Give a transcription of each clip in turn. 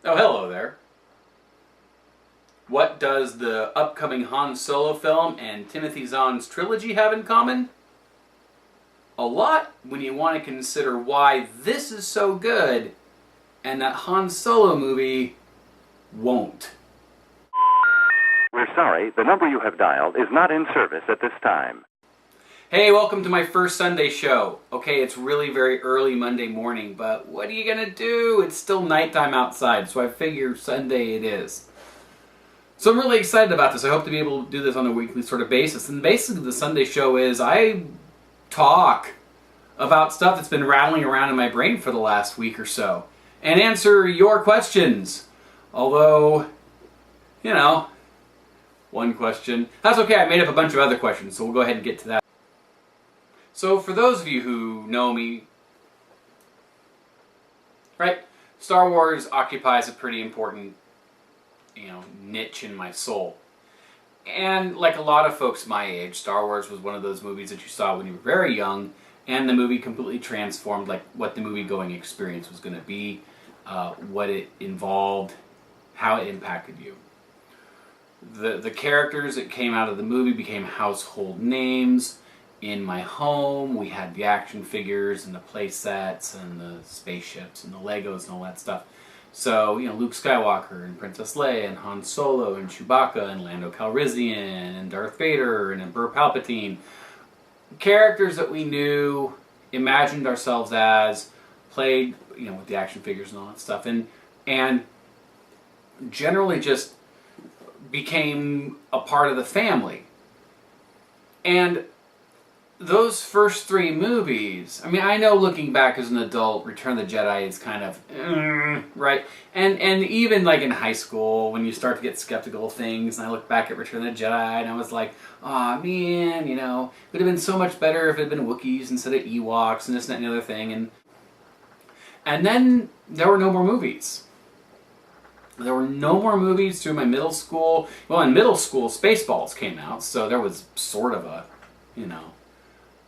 Oh, hello there. What does the upcoming Han Solo film and Timothy Zahn's trilogy have in common? A lot when you want to consider why this is so good and that Han Solo movie won't. We're sorry, the number you have dialed is not in service at this time. Hey, welcome to my first Sunday show. Okay, it's really very early Monday morning, but what are you gonna do? It's still nighttime outside, so I figure Sunday it is. So I'm really excited about this. I hope to be able to do this on a weekly sort of basis. And basically the Sunday show is I talk about stuff that's been rattling around in my brain for the last week or so and answer your questions. Although, you know, one question. That's okay, I made up a bunch of other questions, so we'll go ahead and get to that. So for those of you who know me, right, Star Wars occupies a pretty important, niche in my soul. And like a lot of folks my age, Star Wars was one of those movies that you saw when you were very young, and the movie completely transformed like what the movie-going experience was going to be, what it involved, how it impacted you. The characters that came out of the movie became household names. In my home, we had the action figures and the play sets and the spaceships and the Legos and all that stuff. So, Luke Skywalker and Princess Leia and Han Solo and Chewbacca and Lando Calrissian and Darth Vader and Emperor Palpatine. Characters that we knew, imagined ourselves as, played, with the action figures and all that stuff. And generally just became a part of the family. And those first three movies, I know looking back as an adult, Return of the Jedi is kind of, right? And even like in high school, when you start to get skeptical of things, and I look back at Return of the Jedi, and I was like, aw, man, it would have been so much better if it had been Wookiees instead of Ewoks, and this, that, and the other thing. And then there were no more movies. There were no more movies through my middle school. Well, in middle school, Spaceballs came out, so there was sort of a,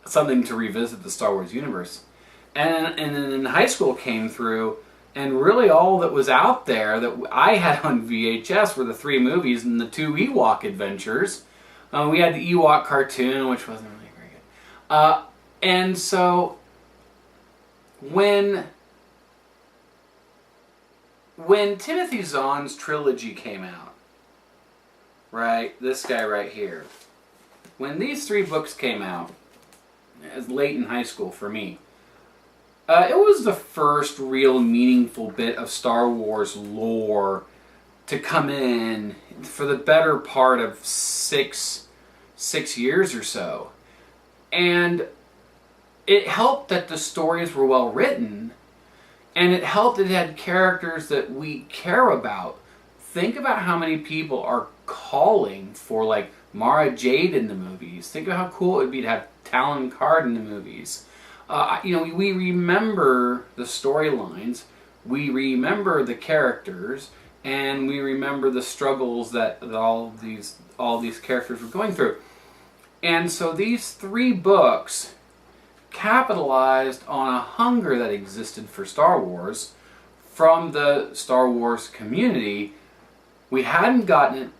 something to revisit the Star Wars universe. And then high school came through, and really all that was out there that I had on VHS were the three movies and the two Ewok adventures. We had the Ewok cartoon, which wasn't really very good. And so when Timothy Zahn's trilogy came out, right, this guy right here, when these three books came out, as late in high school for me, it was the first real meaningful bit of Star Wars lore to come in for the better part of six years or so. And it helped that the stories were well written, and it helped that it had characters that we care about. Think about how many people are calling for like Mara Jade in the movies. Think about how cool it would be to have Talon Karrde in the movies. We remember the storylines, we remember the characters, and we remember the struggles that all these characters were going through. And so these three books capitalized on a hunger that existed for Star Wars from the Star Wars community. We hadn't gotten it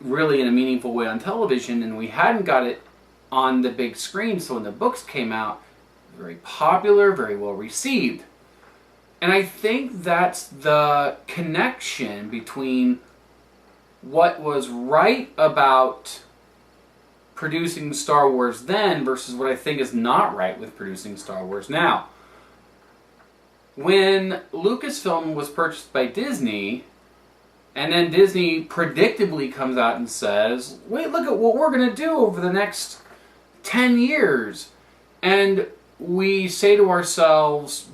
really in a meaningful way on television, and we hadn't got it on the big screen, so when the books came out, very popular, very well received. And I think that's the connection between what was right about producing Star Wars then versus what I think is not right with producing Star Wars now. When Lucasfilm was purchased by Disney, and then Disney predictably comes out and says, wait, look at what we're going to do over the next 10 years. And we say to ourselves,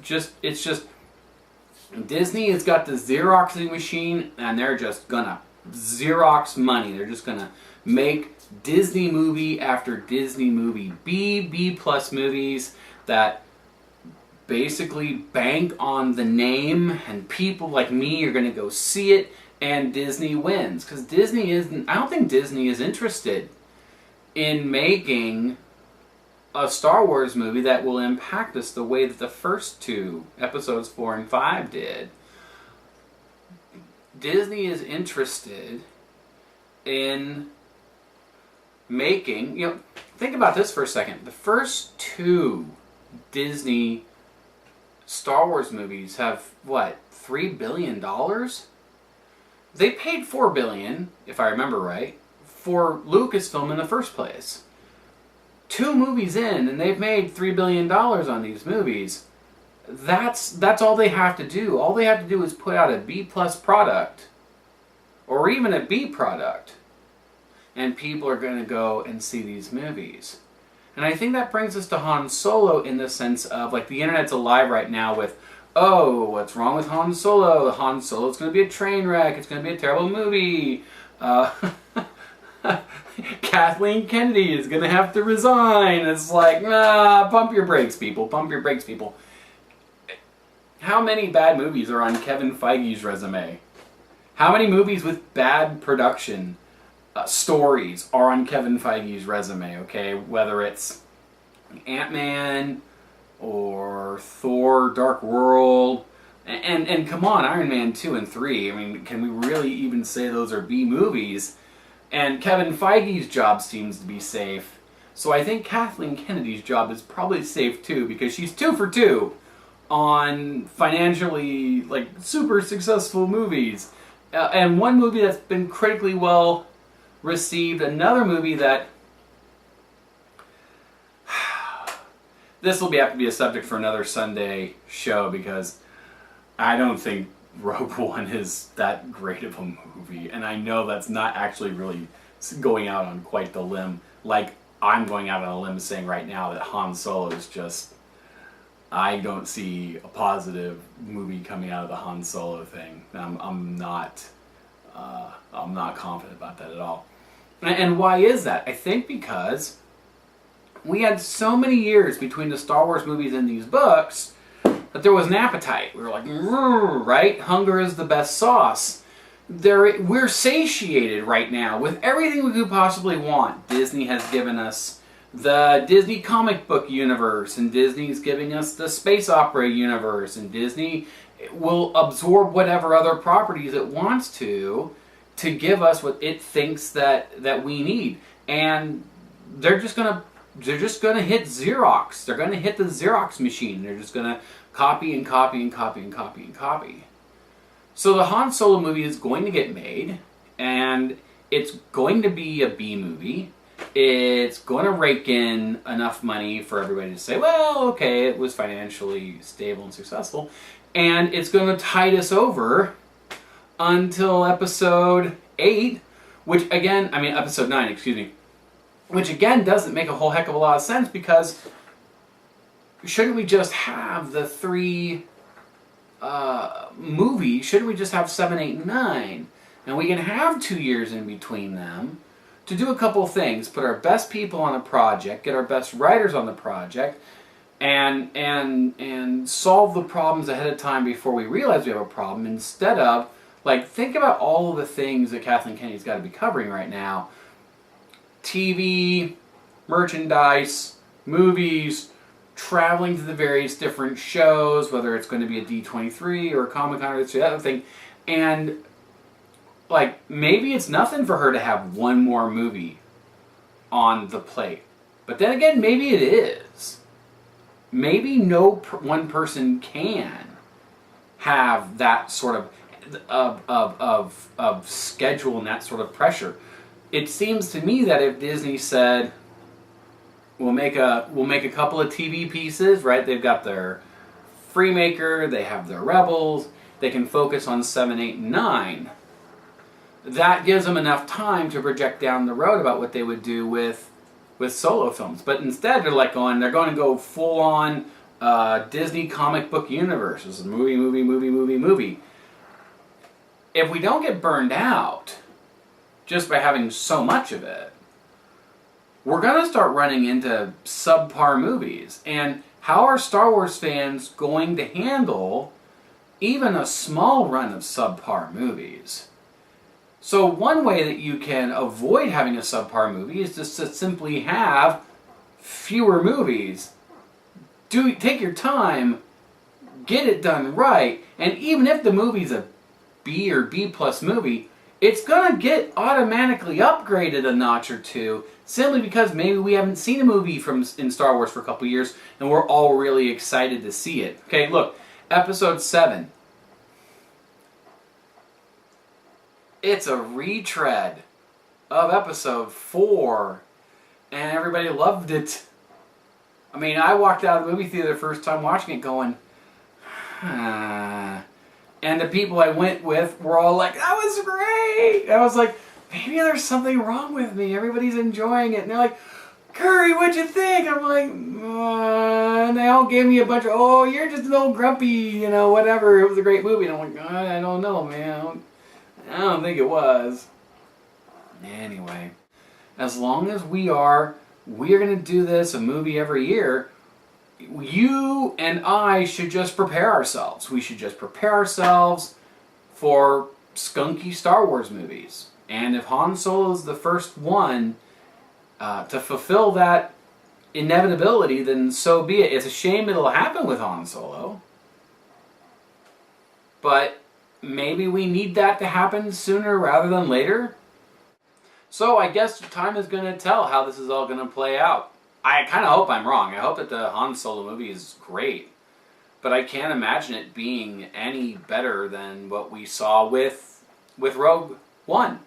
Disney has got the Xeroxing machine, and they're just going to Xerox money. They're just going to make Disney movie after Disney movie, B+ movies that basically bank on the name, and people like me are going to go see it, and Disney wins. Because I don't think Disney is interested in making a Star Wars movie that will impact us the way that the first two, episodes 4 and 5, did. Disney is interested in making, think about this for a second. The first two Disney Star Wars movies have, what, $3 billion? They paid $4 billion, if I remember right, for Lucasfilm in the first place. 2 movies in, and they've made $3 billion on these movies. That's all they have to do. All they have to do is put out a B+ product, or even a B product, and people are going to go and see these movies. And I think that brings us to Han Solo in the sense of, like, the internet's alive right now with, oh, what's wrong with Han Solo? Han Solo's going to be a train wreck. It's going to be a terrible movie. Kathleen Kennedy is going to have to resign. It's like, nah, pump your brakes, people. Pump your brakes, people. How many bad movies are on Kevin Feige's resume? How many movies with bad production stories are on Kevin Feige's resume, okay? Whether it's Ant-Man or Thor, Dark World, and come on, Iron Man 2 and 3. I mean, can we really even say those are B movies? And Kevin Feige's job seems to be safe. So I think Kathleen Kennedy's job is probably safe too, because she's 2 for 2 on financially, like, super successful movies. And one movie that's been critically well received, another movie that this will have to be a subject for another Sunday show, because I don't think Rogue One is that great of a movie, and I know that's not actually really going out on quite the limb. Like, I'm going out on a limb saying right now that Han Solo is just, I don't see a positive movie coming out of the Han Solo thing. I'm not confident about that at all. And why is that? I think because we had so many years between the Star Wars movies and these books that there was an appetite. We were like, right? Hunger is the best sauce. We're satiated right now with everything we could possibly want. Disney has given us the Disney comic book universe, and Disney's giving us the space opera universe, and Disney will absorb whatever other properties it wants to give us what it thinks that we need. And they're just gonna hit Xerox. They're gonna hit the Xerox machine. They're just gonna copy and copy and copy and copy and copy. So the Han Solo movie is going to get made, and it's going to be a B movie. It's going to rake in enough money for everybody to say, well, okay, it was financially stable and successful. And it's going to tide us over until episode 8, episode 9, excuse me. Which again doesn't make a whole heck of a lot of sense, because shouldn't we just have the 3 movies? Shouldn't we just have 7, 8, and 9? And we can have 2 years in between them to do a couple things. Put our best people on a project, get our best writers on the project, and solve the problems ahead of time before we realize we have a problem, instead of, like, think about all of the things that Kathleen Kennedy's got to be covering right now. TV, merchandise, movies, traveling to the various different shows, whether it's going to be a D23 or a Comic-Con or the other thing. And, like, maybe it's nothing for her to have one more movie on the plate. But then again, maybe it is. Maybe one person can have that sort of schedule and that sort of pressure. It seems to me that if Disney said, we'll make a couple of TV pieces, right? They've got their Freemaker, they have their Rebels, they can focus on 7, 8, and 9. That gives them enough time to project down the road about what they would do with solo films. But instead, they're going to go full on Disney comic book universe. This is movie. If we don't get burned out just by having so much of it, we're going to start running into subpar movies. And how are Star Wars fans going to handle even a small run of subpar movies? So one way that you can avoid having a subpar movie is just to simply have fewer movies. Take your time, get it done right, and even if the movie's a B or B plus movie, it's gonna get automatically upgraded a notch or two, simply because maybe we haven't seen a movie in Star Wars for a couple years, and we're all really excited to see it. Okay, look, Episode 7. It's a retread of Episode 4, and everybody loved it. I mean, I walked out of the movie theater the first time watching it going, and the people I went with were all like, that was great! I was like, maybe there's something wrong with me. Everybody's enjoying it. And they're like, Curry, what'd you think? I'm like, and they all gave me a bunch of, oh, you're just an old grumpy, you know, whatever. It was a great movie. And I'm like, I don't know, man. I don't think it was. Anyway, as long as we are going to do this, a movie every year, you and I should just prepare ourselves. We should just prepare ourselves for skunky Star Wars movies. And if Han Solo is the first one to fulfill that inevitability, then so be it. It's a shame it'll happen with Han Solo. But maybe we need that to happen sooner rather than later. So I guess time is going to tell how this is all going to play out. I kind of hope I'm wrong. I hope that the Han Solo movie is great. But I can't imagine it being any better than what we saw with Rogue One.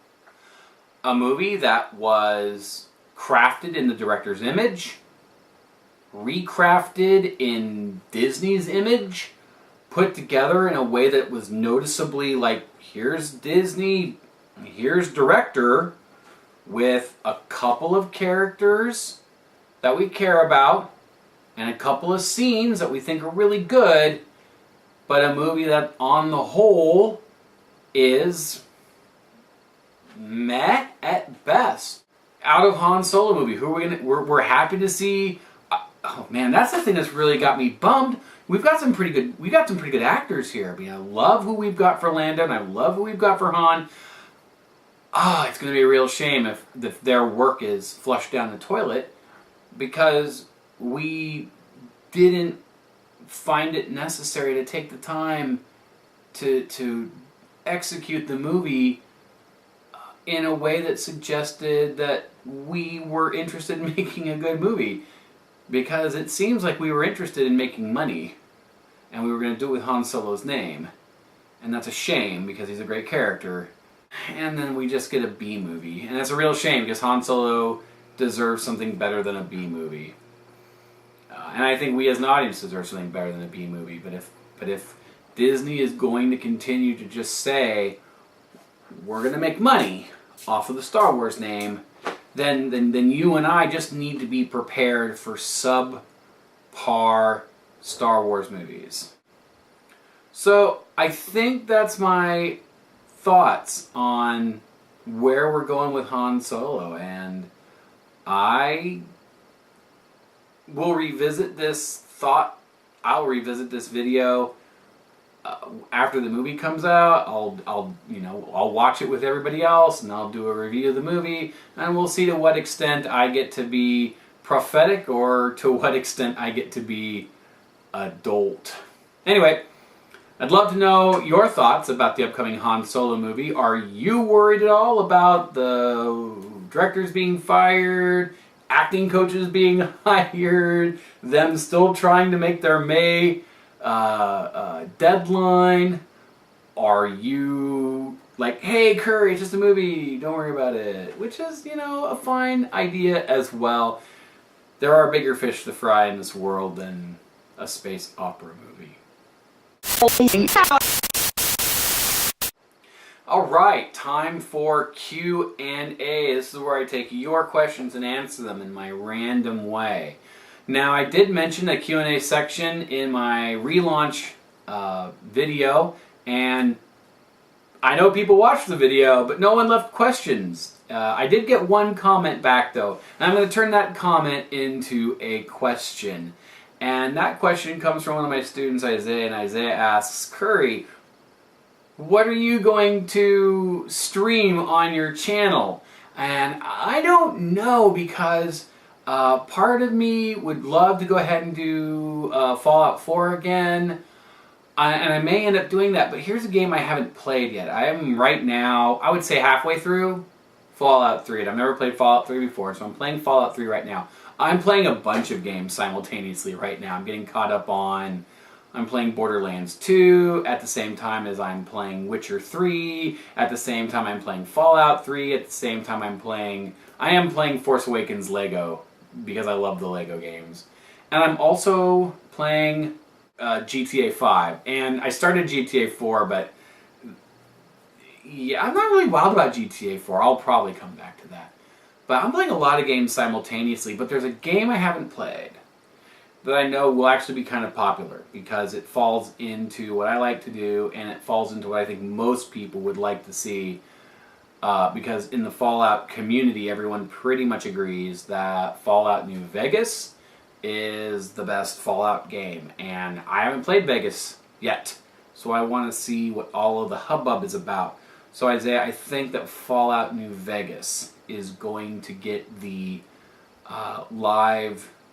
A movie that was crafted in the director's image, recrafted in Disney's image, put together in a way that was noticeably like, here's Disney, here's director, with a couple of characters that we care about, and a couple of scenes that we think are really good, but a movie that on the whole is meh at best. Out of Han Solo movie, who are we gonna? We're happy to see. Oh man, that's the thing that's really got me bummed. We got some pretty good actors here. I mean, I love who we've got for Lando, and I love who we've got for Han. It's going to be a real shame if their work is flushed down the toilet because we didn't find it necessary to take the time to execute the movie in a way that suggested that we were interested in making a good movie. Because it seems like we were interested in making money, and we were going to do it with Han Solo's name. And that's a shame, because he's a great character. And then we just get a B movie. And that's a real shame, because Han Solo deserves something better than a B movie. And I think we as an audience deserve something better than a B movie. But if Disney is going to continue to just say, we're going to make money off of the Star Wars name, then you and I just need to be prepared for subpar Star Wars movies. So I think that's my thoughts on where we're going with Han Solo, and I will revisit this thought. I'll revisit this video after the movie comes out. I'll watch it with everybody else, and I'll do a review of the movie, and we'll see to what extent I get to be prophetic or to what extent I get to be adult. Anyway, I'd love to know your thoughts about the upcoming Han Solo movie. Are you worried at all about the directors being fired, acting coaches being hired, them still trying to make their May deadline? Are you like, hey Curry, it's just a movie, don't worry about it? Which is, a fine idea as well. There are bigger fish to fry in this world than a space opera movie. Alright, time for Q&A. This is where I take your questions and answer them in my random way. Now, I did mention a Q&A section in my relaunch video, and I know people watched the video, but no one left questions. I did get one comment back, though, and I'm going to turn that comment into a question. And that question comes from one of my students, Isaiah, and Isaiah asks, Curry, what are you going to stream on your channel? And I don't know, because part of me would love to go ahead and do Fallout 4 again. And I may end up doing that, but here's a game I haven't played yet. I am right now, I would say halfway through Fallout 3. And I've never played Fallout 3 before, so I'm playing Fallout 3 right now. I'm playing a bunch of games simultaneously right now. I'm getting caught up on... I'm playing Borderlands 2 at the same time as I'm playing Witcher 3. At the same time I'm playing Fallout 3. At the same time I am playing Force Awakens Lego because I love the Lego games. And I'm also playing GTA 5. And I started GTA 4, but yeah, I'm not really wild about GTA 4. I'll probably come back to that. But I'm playing a lot of games simultaneously, but there's a game I haven't played that I know will actually be kind of popular because it falls into what I like to do and it falls into what I think most people would like to see because in the Fallout community everyone pretty much agrees that Fallout New Vegas is the best Fallout game, and I haven't played Vegas yet, so I want to see what all of the hubbub is about. So Isaiah, I think that Fallout New Vegas is going to get the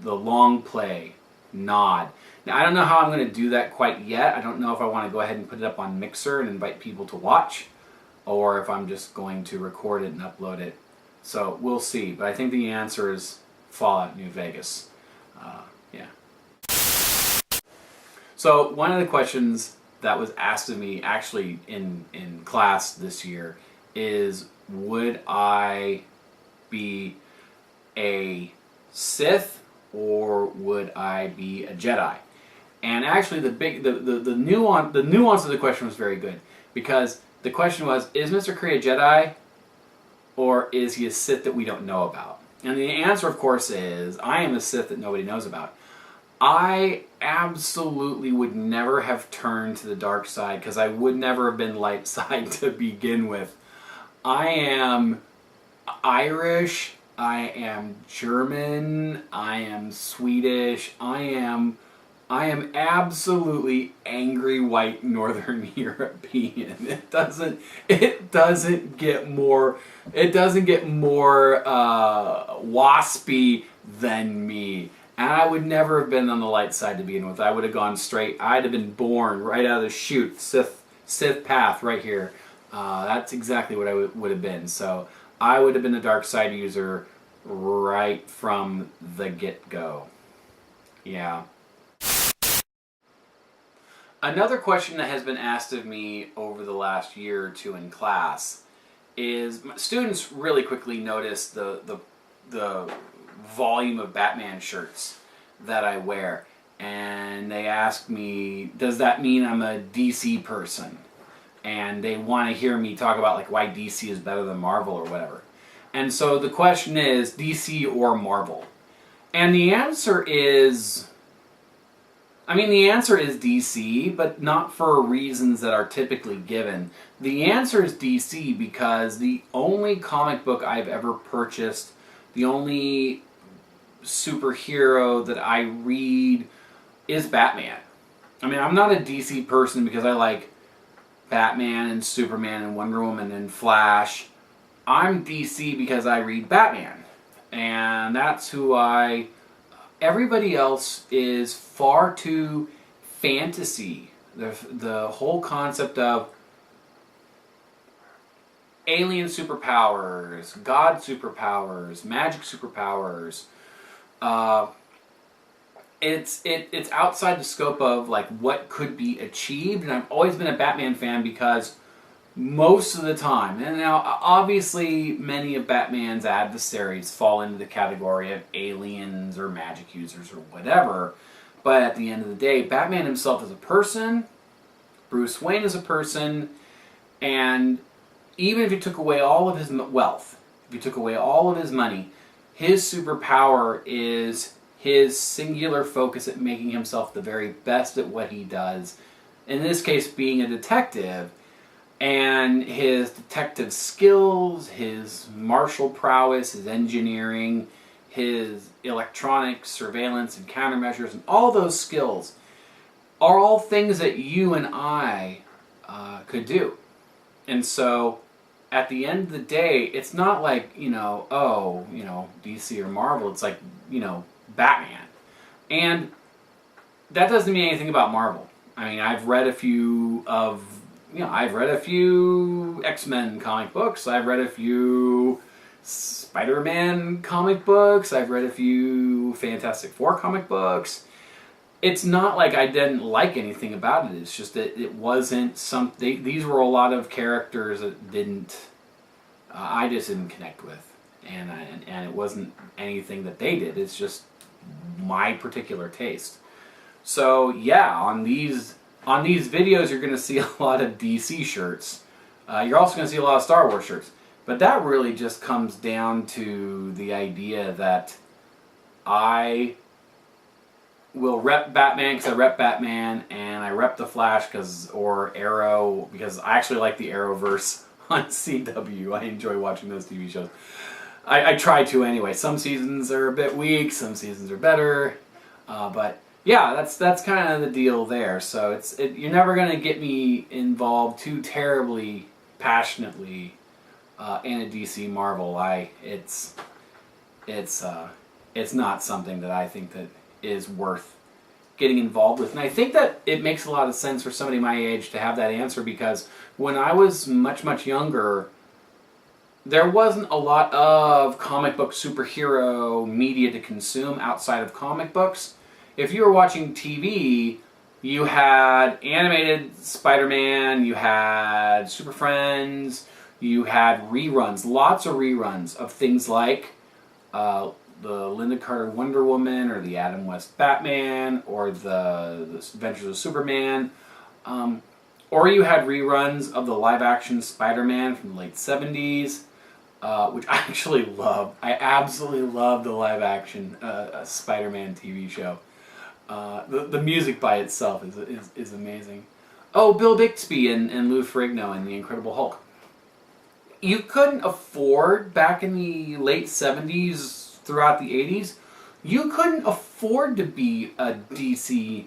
long play nod. Now, I don't know how I'm going to do that quite yet. I don't know if I want to go ahead and put it up on Mixer and invite people to watch, or if I'm just going to record it and upload it. So we'll see. But I think the answer is Fallout New Vegas. Yeah. So one of the questions that was asked of me actually in class this year is, would I be a Sith or would I be a Jedi? And actually the nuance of the question was very good, because the question was, is Mr. Kree a Jedi or is he a Sith that we don't know about? And the answer, of course, is I am a Sith that nobody knows about. I absolutely would never have turned to the dark side because I would never have been light side to begin with. I am Irish, I am German, I am Swedish, I am absolutely angry white Northern European. It doesn't get more waspy than me. And I would never have been on the light side to begin with. I would have gone straight. I'd have been born right out of the chute, Sith path right here. That's exactly what I would have been. So I would have been a dark side user right from the get-go. Yeah. Another question that has been asked of me over the last year or two in class is, students really quickly notice the volume of Batman shirts that I wear, and they ask me, does that mean I'm a DC person? And they want to hear me talk about like why DC is better than Marvel or whatever. And so the question is, DC or Marvel? And the answer is, the answer is DC, but not for reasons that are typically given. The answer is DC because the only comic book I've ever purchased, the only superhero that I read is Batman. I'm not a DC person because I like Batman and Superman and Wonder Woman and Flash. I'm DC because I read Batman. And that's who everybody else is far too fantasy. The whole concept of alien superpowers, god superpowers, magic superpowers, it's outside the scope of like what could be achieved. And I've always been a Batman fan because most of the time, and now obviously many of Batman's adversaries fall into the category of aliens or magic users or whatever, but at the end of the day, Batman himself is a person, Bruce Wayne is a person, and even if you took away all of his wealth, if you took away all of his money, his superpower is his singular focus at making himself the very best at what he does, in this case being a detective. And his detective skills, his martial prowess, his engineering, his electronic surveillance and countermeasures, and all those skills are all things that you and I could do. And so, at the end of the day, it's not like, DC or Marvel. It's like, Batman. And that doesn't mean anything about Marvel. I mean, I've read a few of, I've read a few X-Men comic books. I've read a few Spider-Man comic books. I've read a few Fantastic Four comic books. It's not like I didn't like anything about it. It's just that it wasn't something. These were a lot of characters that didn't. I just didn't connect with, and it wasn't anything that they did. It's just my particular taste. So yeah, on these videos, you're going to see a lot of DC shirts. You're also going to see a lot of Star Wars shirts. But that really just comes down to the idea that I will rep Batman because I rep Batman, and I rep the Flash or Arrow because I actually like the Arrowverse on CW. I enjoy watching those TV shows. I try to anyway. Some seasons are a bit weak, some seasons are better, but yeah, that's kind of the deal there. So you're never gonna get me involved too terribly passionately in a DC Marvel. It's not something that I think that is worth getting involved with. And I think that it makes a lot of sense for somebody my age to have that answer, because when I was much, much younger, there wasn't a lot of comic book superhero media to consume outside of comic books. If you were watching TV, you had animated Spider-Man, you had Super Friends, you had reruns, lots of reruns of things like the Linda Carter Wonder Woman, or the Adam West Batman, or the Adventures of Superman, or you had reruns of the live-action Spider-Man from the late 70s, which I actually love. I absolutely love the live-action Spider-Man TV show. The music by itself is amazing. Oh, Bill Bixby and Lou Ferrigno and the Incredible Hulk. You couldn't afford, back in the late 70s, throughout the 80s, you couldn't afford to be a DC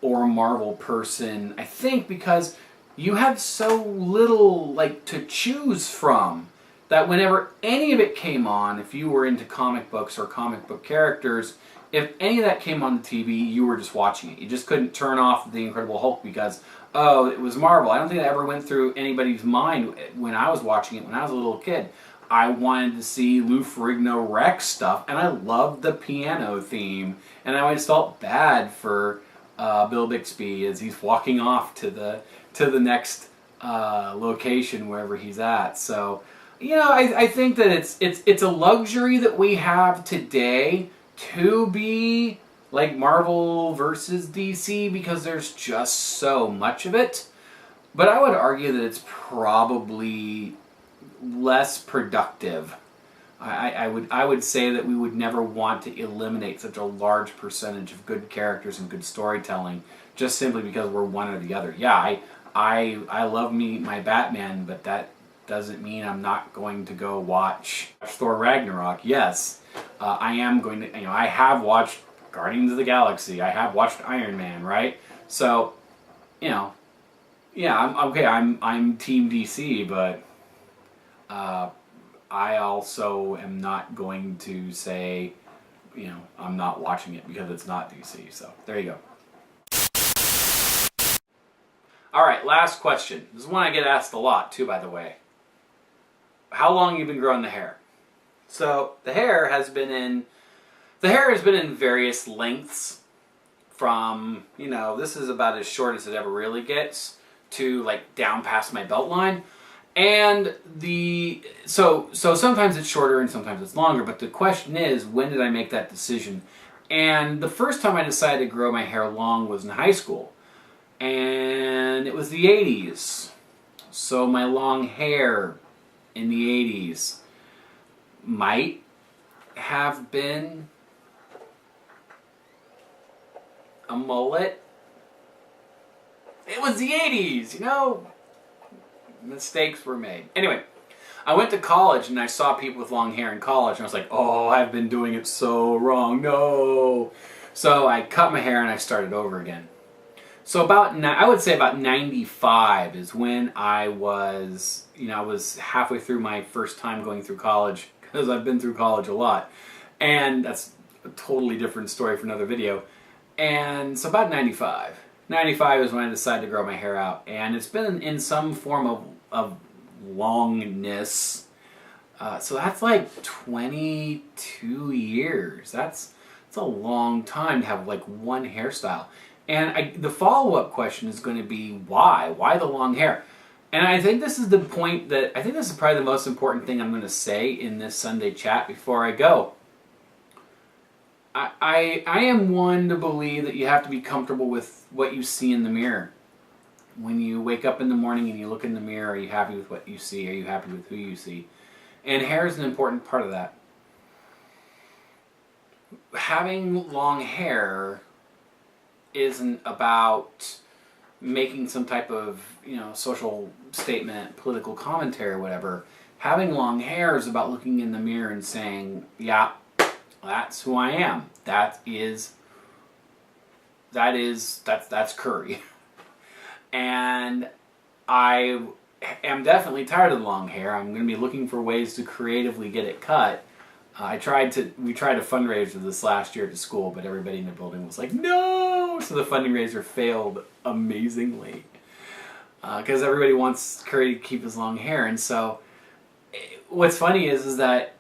or Marvel person, I think, because you had so little to choose from, that whenever any of it came on, if you were into comic books or comic book characters, if any of that came on the TV, you were just watching it. You just couldn't turn off the Incredible Hulk because, oh, it was Marvel. I don't think that ever went through anybody's mind when I was watching it when I was a little kid. I wanted to see Lou Ferrigno Rex stuff, and I loved the piano theme, and I always felt bad for Bill Bixby as he's walking off to the next location wherever he's at. So, I think that it's a luxury that we have today to be like Marvel versus DC, because there's just so much of it. But I would argue that it's probably less productive. I would say that we would never want to eliminate such a large percentage of good characters and good storytelling just simply because we're one or the other. Yeah, I love my Batman, but that doesn't mean I'm not going to go watch Thor Ragnarok. Yes, I am going to. I have watched Guardians of the Galaxy. I have watched Iron Man. Right? So, yeah, I'm okay. I'm Team DC, but I also am not going to say, I'm not watching it because it's not DC. So there you go. All right, last question. This is one I get asked a lot too, by the way. How long have you been growing the hair? So the hair has been in various lengths, from, this is about as short as it ever really gets, to down past my belt line. And so sometimes it's shorter and sometimes it's longer, but the question is, when did I make that decision? And the first time I decided to grow my hair long was in high school. And it was the 80s. So my long hair in the 80s might have been a mullet. It was the 80s, mistakes were made. Anyway, I went to college and I saw people with long hair in college, and I was like, oh, I've been doing it so wrong, no. So I cut my hair and I started over again. So I would say about 95 is when I was, I was halfway through my first time going through college, because I've been through college a lot. And that's a totally different story for another video. And so about 95. 95 is when I decided to grow my hair out, and it's been in some form of longness. So that's like 22 years. That's a long time to have like one hairstyle. And the follow-up question is going to be why? Why the long hair? And I think this is the point I think this is probably the most important thing I'm going to say in this Sunday chat before I go. I am one to believe that you have to be comfortable with what you see in the mirror. When you wake up in the morning and you look in the mirror, are you happy with what you see? Are you happy with who you see? And hair is an important part of that. Having long hair isn't about making some type of, social statement, political commentary or whatever. Having long hair is about looking in the mirror and saying, yeah, that's who I am. That's Curry. And I am definitely tired of the long hair. I'm going to be looking for ways to creatively get it cut. We tried a fundraiser this last year at the school, but everybody in the building was like, no! So the fundraiser failed amazingly. Because everybody wants Curry to keep his long hair. And so what's funny is that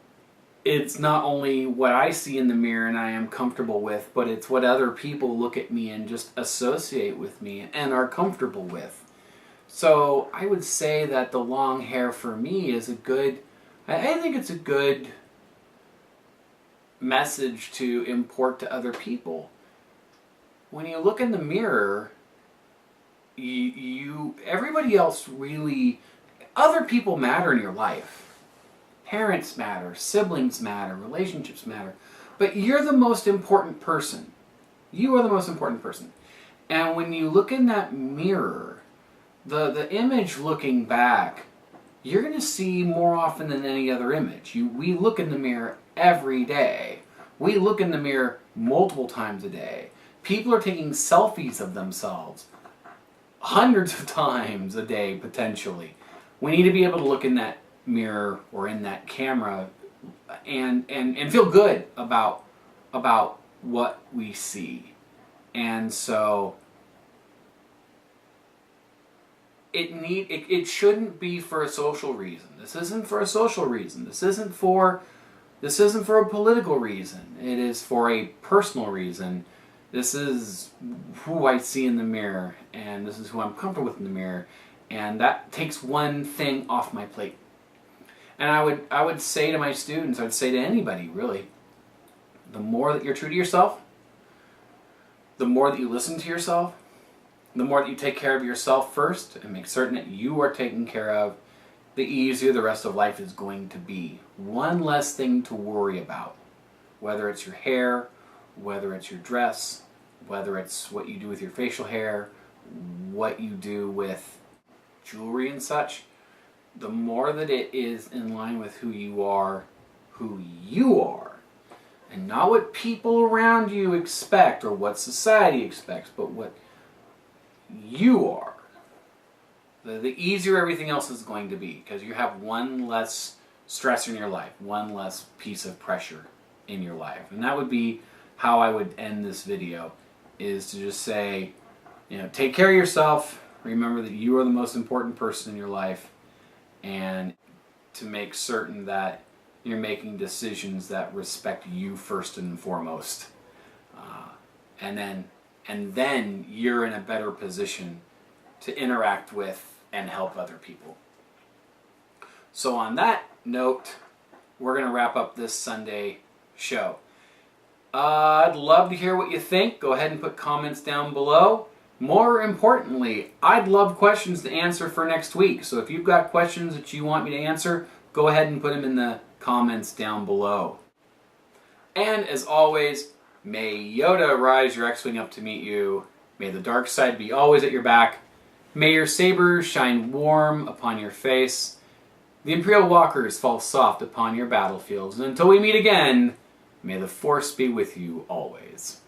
it's not only what I see in the mirror and I am comfortable with, but it's what other people look at me and just associate with me and are comfortable with. So I would say that the long hair for me is I think it's a good message to import to other people. When you look in the mirror, everybody else really, other people matter in your life. Parents matter, siblings matter, relationships matter. But you're the most important person. You are the most important person. And when you look in that mirror, the image looking back, you're going to see more often than any other image. We look in the mirror every day. We look in the mirror multiple times a day. People are taking selfies of themselves hundreds of times a day, potentially. We need to be able to look in that mirror or in that camera and feel good about what we see. And so it shouldn't be for a social reason. This isn't for a social reason. This isn't for a political reason. It is for a personal reason. This is who I see in the mirror, and this is who I'm comfortable with in the mirror, and that takes one thing off my plate. And I would say to my students, I'd say to anybody really, the more that you're true to yourself, the more that you listen to yourself, the more that you take care of yourself first and make certain that you are taken care of, the easier the rest of life is going to be. One less thing to worry about. Whether it's your hair, whether it's your dress, whether it's what you do with your facial hair, what you do with jewelry and such, the more that it is in line with who you are, and not what people around you expect or what society expects, but what you are, the easier everything else is going to be, because you have one less stress in your life, one less piece of pressure in your life. And that would be how I would end this video, is to just say, take care of yourself, remember that you are the most important person in your life, and to make certain that you're making decisions that respect you first and foremost. And then you're in a better position to interact with and help other people. So on that note, we're going to wrap up this Sunday show. I'd love to hear what you think. Go ahead and put comments down below. More importantly, I'd love questions to answer for next week. So if you've got questions that you want me to answer, go ahead and put them in the comments down below. And as always, may Yoda rise your X-Wing up to meet you. May the dark side be always at your back. May your saber shine warm upon your face. The Imperial Walkers fall soft upon your battlefields. And until we meet again, may the Force be with you always.